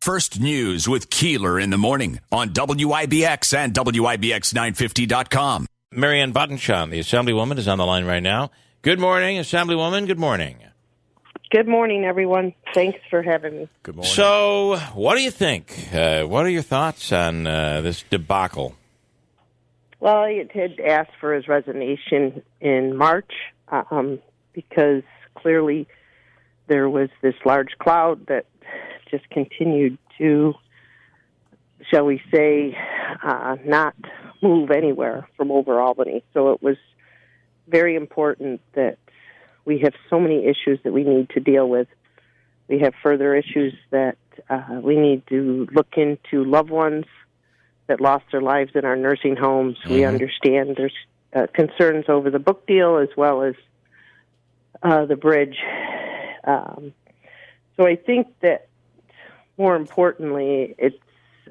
First News with Keeler in the morning on WIBX and WIBX950.com. Marianne Buttenschon, the Assemblywoman, is on the line right now. Good morning, Assemblywoman. Good morning. Good morning, everyone. Thanks for having me. Good morning. So, what do you think? What are your thoughts on this debacle? Well, I had asked for his resignation in March because clearly there was this large cloud that just continued to, shall we say, not move anywhere from over Albany. So it was very important that we have so many issues that we need to deal with. We have further issues that we need to look into loved ones that lost their lives in our nursing homes. Mm-hmm. We understand there's concerns over the book deal as well as the bridge. So I think that more importantly,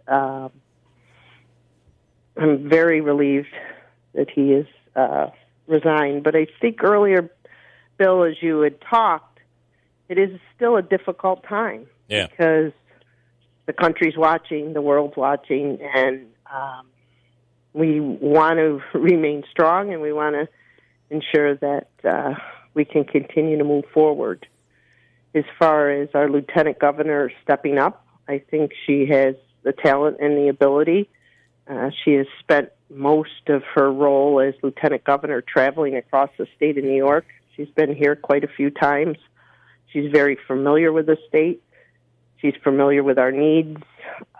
I'm very relieved that he is resigned. But I think earlier, Bill, as you had talked, it is still a difficult time because the country's watching, the world's watching, and we want to remain strong and we want to ensure that we can continue to move forward. As far as our lieutenant governor stepping up, I think she has the talent and the ability. She has spent most of her role as lieutenant governor traveling across the state of New York. She's been here quite a few times. She's very familiar with the state. She's familiar with our needs.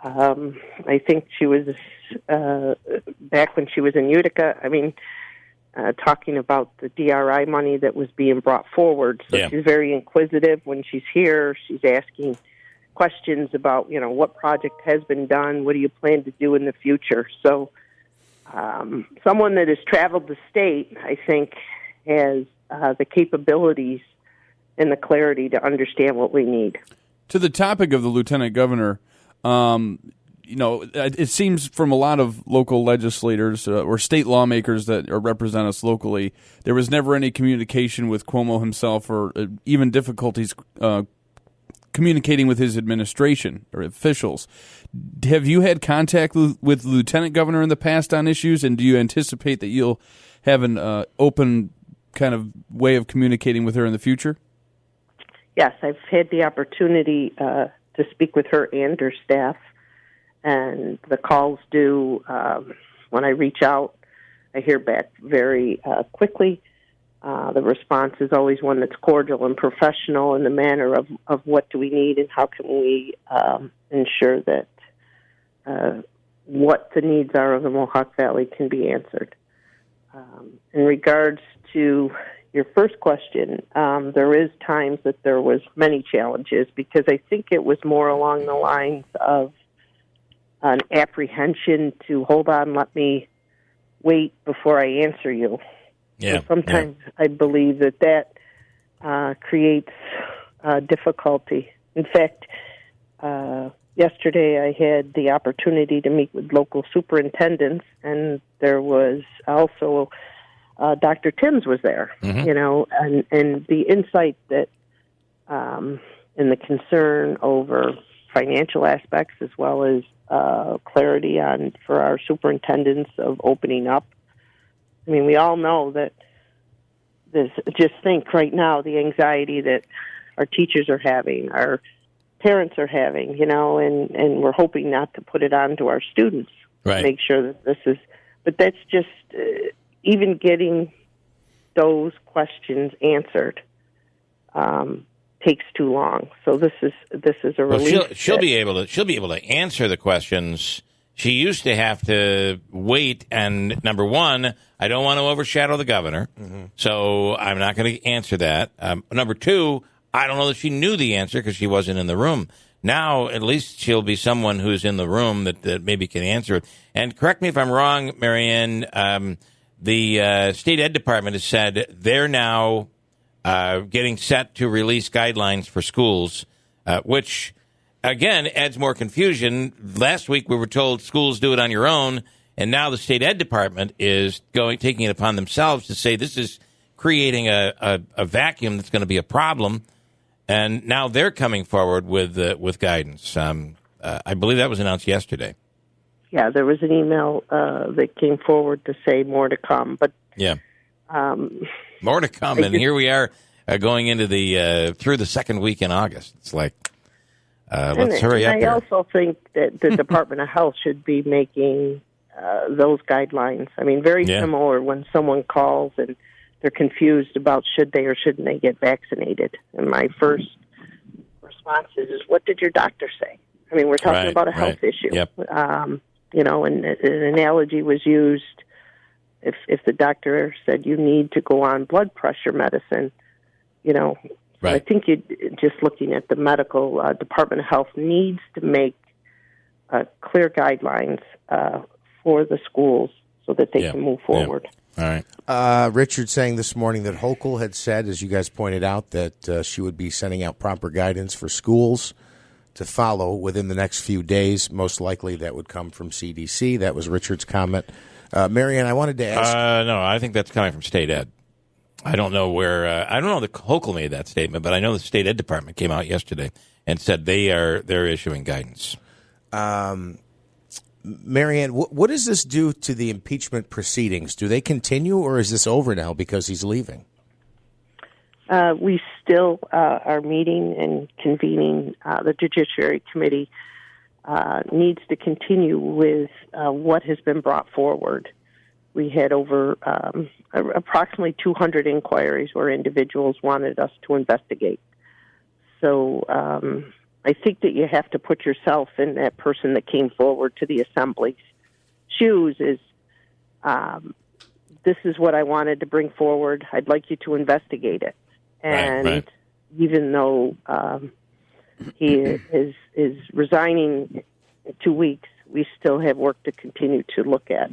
I think she was, back when she was in Utica, talking about the DRI money that was being brought forward. So she's very inquisitive. When she's here, she's asking questions about, what project has been done, what do you plan to do in the future? So someone that has traveled the state, I think, has the capabilities and the clarity to understand what we need. To the topic of the lieutenant governor, it seems from a lot of local legislators or state lawmakers that represent us locally, there was never any communication with Cuomo himself or even difficulties communicating with his administration or officials. Have you had contact with the lieutenant governor in the past on issues, and do you anticipate that you'll have an open kind of way of communicating with her in the future? Yes, I've had the opportunity to speak with her and her staff, and the calls do, when I reach out, I hear back very quickly. The response is always one that's cordial and professional in the manner of what do we need and how can we ensure that what the needs are of the Mohawk Valley can be answered. In regards to your first question, there is times that there was many challenges because I think it was more along the lines of an apprehension to hold on, let me wait before I answer you. So sometimes I believe that creates difficulty. In fact, yesterday I had the opportunity to meet with local superintendents, and there was also Dr. Timms was there, and the insight that and the concern over financial aspects as well as clarity for our superintendents of opening up. I mean, we all know that just think right now the anxiety that our teachers are having, our parents are having, and we're hoping not to put it on to our students. Right. Make sure that this is, but that's just, even getting those questions answered takes too long. So this is a relief. Well, she'll be able to answer the questions. She used to have to wait, and number one, I don't want to overshadow the governor, so I'm not going to answer that. Number two, I don't know that she knew the answer because she wasn't in the room. Now, at least she'll be someone who's in the room that maybe can answer it. And correct me if I'm wrong, Marianne, the State Ed Department has said they're now getting set to release guidelines for schools, which, again, adds more confusion. Last week we were told schools do it on your own, and now the State Ed Department is taking it upon themselves to say this is creating a vacuum that's going to be a problem, and now they're coming forward with guidance. I believe that was announced yesterday. Yeah, there was an email that came forward to say more to come. But yeah, more to come. And here we are going into through the second week in August. It's like, let's hurry up. I also think that the Department of Health should be making those guidelines. I mean, very similar when someone calls and they're confused about should they or shouldn't they get vaccinated. And my first response is, what did your doctor say? I mean, we're talking about a health issue. Yep. You know, and an analogy was used. If the doctor said you need to go on blood pressure medicine, you know, I think just looking at the medical Department of Health needs to make clear guidelines for the schools so that they can move forward. All right. Richard saying this morning that Hochul had said, as you guys pointed out, that she would be sending out proper guidance for schools to follow within the next few days. Most likely that would come from CDC. That was Richard's comment. Marianne, I wanted to ask. No, I think that's coming from state ed. I don't know where. I don't know that Hochul made that statement, but I know the state ed department came out yesterday and said they're issuing guidance. Marianne, what does this do to the impeachment proceedings? Do they continue, or is this over now because he's leaving? We still are meeting and convening. The Judiciary Committee needs to continue with what has been brought forward. We had over approximately 200 inquiries where individuals wanted us to investigate. So I think that you have to put yourself in that person that came forward to the Assembly's shoes is, this is what I wanted to bring forward. I'd like you to investigate it. And even though he is resigning in 2 weeks, we still have work to continue to look at.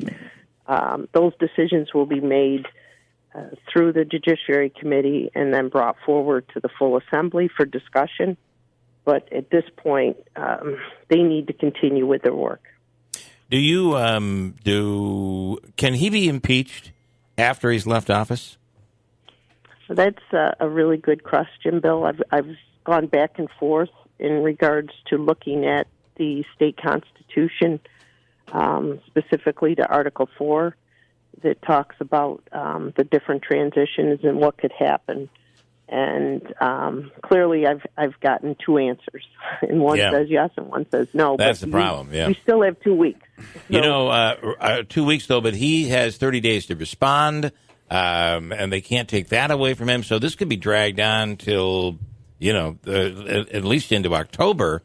Those decisions will be made through the Judiciary Committee and then brought forward to the full Assembly for discussion. But at this point, they need to continue with their work. Do you can he be impeached after he's left office? That's a really good question, Bill. I've gone back and forth in regards to looking at the state constitution, specifically to Article 4, that talks about the different transitions and what could happen. And clearly, I've gotten two answers, and one says yes and one says no. That's the problem. Yeah, we still have 2 weeks. So, 2 weeks though, but he has 30 days to respond. And they can't take that away from him. So this could be dragged on till, at least into October,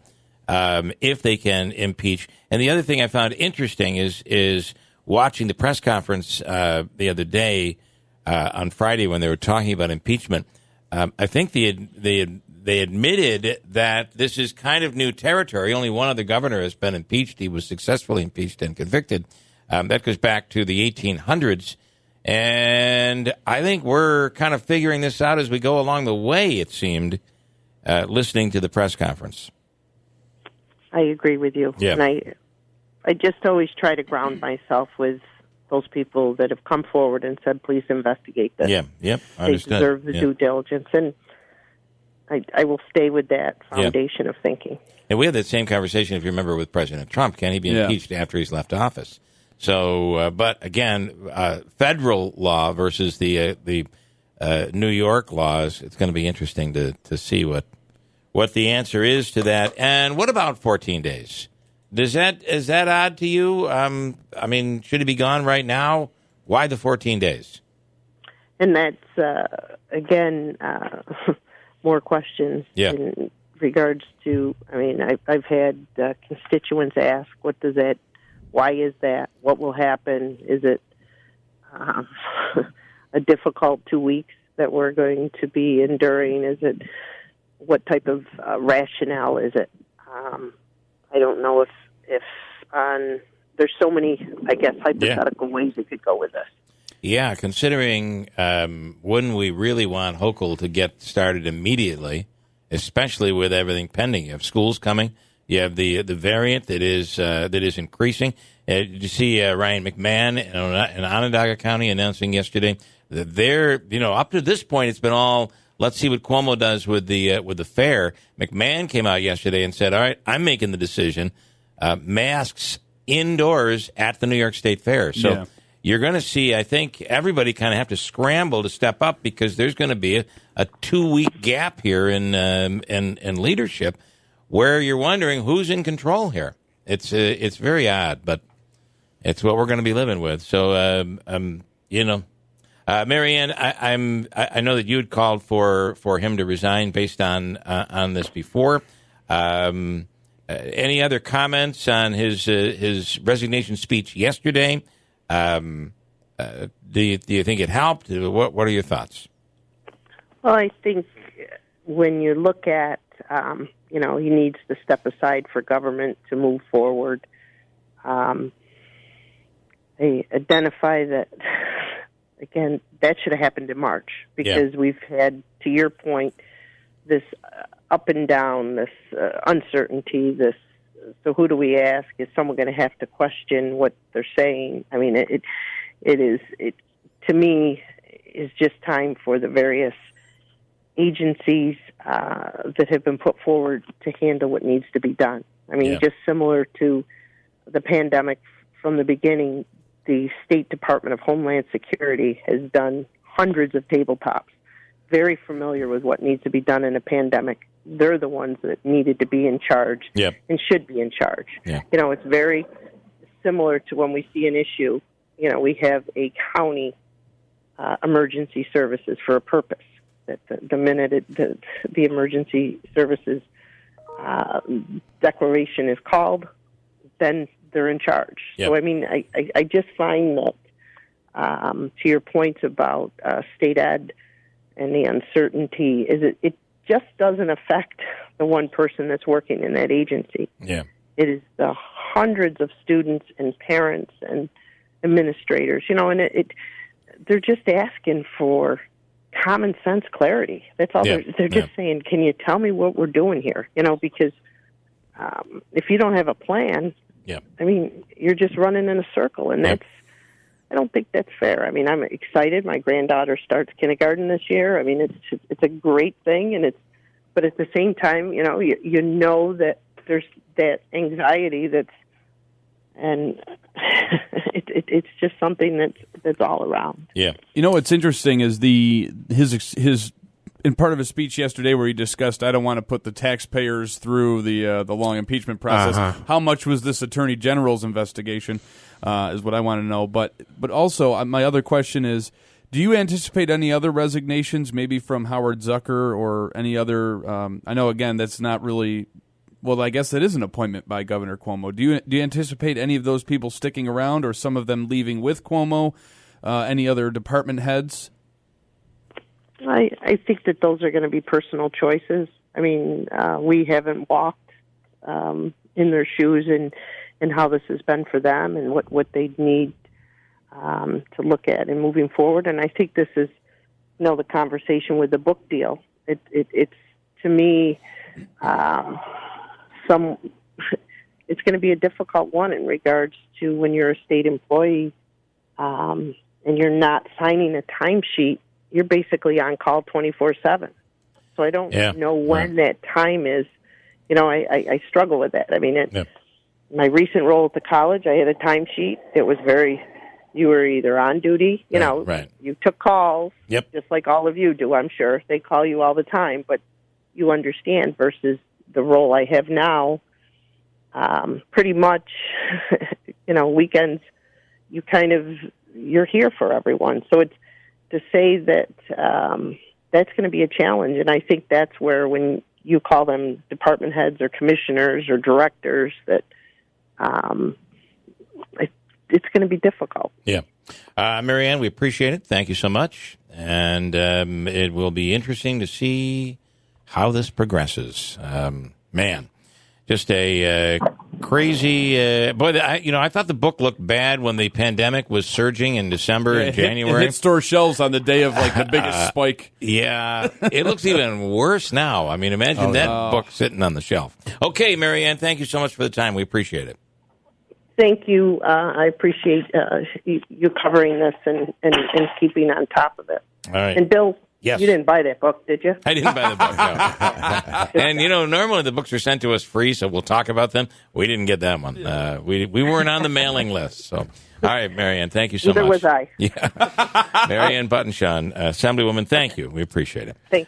if they can impeach. And the other thing I found interesting is watching the press conference the other day on Friday when they were talking about impeachment. I think they admitted that this is kind of new territory. Only one other governor has been impeached. He was successfully impeached and convicted. That goes back to the 1800s. And I think we're kind of figuring this out as we go along the way, it seemed, listening to the press conference. I agree with you. Yeah. And I just always try to ground myself with those people that have come forward and said, please investigate this. Yeah, yep. They deserve the due diligence. And I will stay with that foundation of thinking. And we had that same conversation, if you remember, with President Trump. Can he be impeached after he's left office? So, but again, federal law versus the New York laws, it's going to be interesting to see what the answer is to that. And what about 14 days? Is that odd to you? I mean, should he be gone right now? Why the 14 days? And that's, again, more questions in regards to, I mean, I've had constituents ask, what does that, why is that? What will happen? Is it a difficult 2 weeks that we're going to be enduring? Is it, what type of rationale is it? I don't know if there's so many, I guess, hypothetical ways it could go with this. Yeah, considering wouldn't we really want Hochul to get started immediately, especially with everything pending? You have schools coming. You have the variant that is increasing. Did you see Ryan McMahon in Onondaga County announcing yesterday that they're, up to this point, it's been all Let's see what Cuomo does with the fair. McMahon came out yesterday and said, all right, I'm making the decision. Masks indoors at the New York State Fair. So you're going to see, I think, everybody kind of have to scramble to step up because there's going to be a 2-week gap here in leadership where you're wondering who's in control here. It's very odd, but it's what we're going to be living with. So, Marianne, I know that you had called for him to resign based on this before. Any other comments on his resignation speech yesterday? Do you think it helped? What are your thoughts? Well, I think when you look at, he needs to step aside for government to move forward. They identify that, again, that should have happened in March because we've had, to your point, this up and down, this uncertainty, so who do we ask? Is someone going to have to question what they're saying? I mean, it to me is just time for the various agencies that have been put forward to handle what needs to be done. I mean, just similar to the pandemic from the beginning, the State Department of Homeland Security has done hundreds of tabletops, very familiar with what needs to be done in a pandemic. They're the ones that needed to be in charge and should be in charge. Yeah. It's very similar to when we see an issue. We have a county emergency services for a purpose. That the minute the emergency services declaration is called, then they're in charge. Yep. So, I mean, I just find that, to your point about state ed and the uncertainty, it just doesn't affect the one person that's working in that agency. Yeah. It is the hundreds of students and parents and administrators, and they're just asking for common sense clarity. That's all they're just saying, can you tell me what we're doing here? Because if you don't have a plan, I mean, you're just running in a circle, and I don't think that's fair. I mean, I'm excited. My granddaughter starts kindergarten this year. I mean, it's a great thing, but at the same time, you know that there's that anxiety and it's just something that's all around. Yeah. What's interesting is his in part of his speech yesterday where he discussed, I don't want to put the taxpayers through the long impeachment process. How much was this Attorney General's investigation is what I want to know. But also, my other question is, do you anticipate any other resignations, maybe from Howard Zucker or any other? I know, again, that's not really. Well, I guess that is an appointment by Governor Cuomo. Do you anticipate any of those people sticking around, or some of them leaving with Cuomo? Any other department heads? I think that those are going to be personal choices. I mean, we haven't walked in their shoes and how this has been for them and what they need to look at in moving forward. And I think this is, the conversation with the book deal. It's to me, it's going to be a difficult one in regards to when you're a state employee and you're not signing a timesheet. You're basically on call 24/7. So I don't know when that time is. I struggle with that. I mean, my recent role at the college, I had a timesheet. It was you were either on duty, you took calls, just like all of you do, I'm sure. They call you all the time, but you understand versus the role I have now, pretty much, weekends, you're here for everyone. So it's to say that that's going to be a challenge. And I think that's where when you call them department heads or commissioners or directors, that it's going to be difficult. Yeah. Marianne, we appreciate it. Thank you so much. And it will be interesting to see how this progresses. Man, just a crazy boy. I thought the book looked bad when the pandemic was surging in December and January. It hit store shelves on the day of the biggest spike. Yeah, it looks even worse now. I mean, imagine book sitting on the shelf. Okay, Marianne, thank you so much for the time. We appreciate it. Thank you. I appreciate you covering this and keeping on top of it. All right. And Bill, Yes. You didn't buy that book, did you? I didn't buy the book, no. And, normally the books are sent to us free, so we'll talk about them. We didn't get that one. We weren't on the mailing list. So, all right, Marianne, thank you so much. Neither was I. Yeah. Marianne Buttenschon, Assemblywoman, thank you. We appreciate it. Thanks.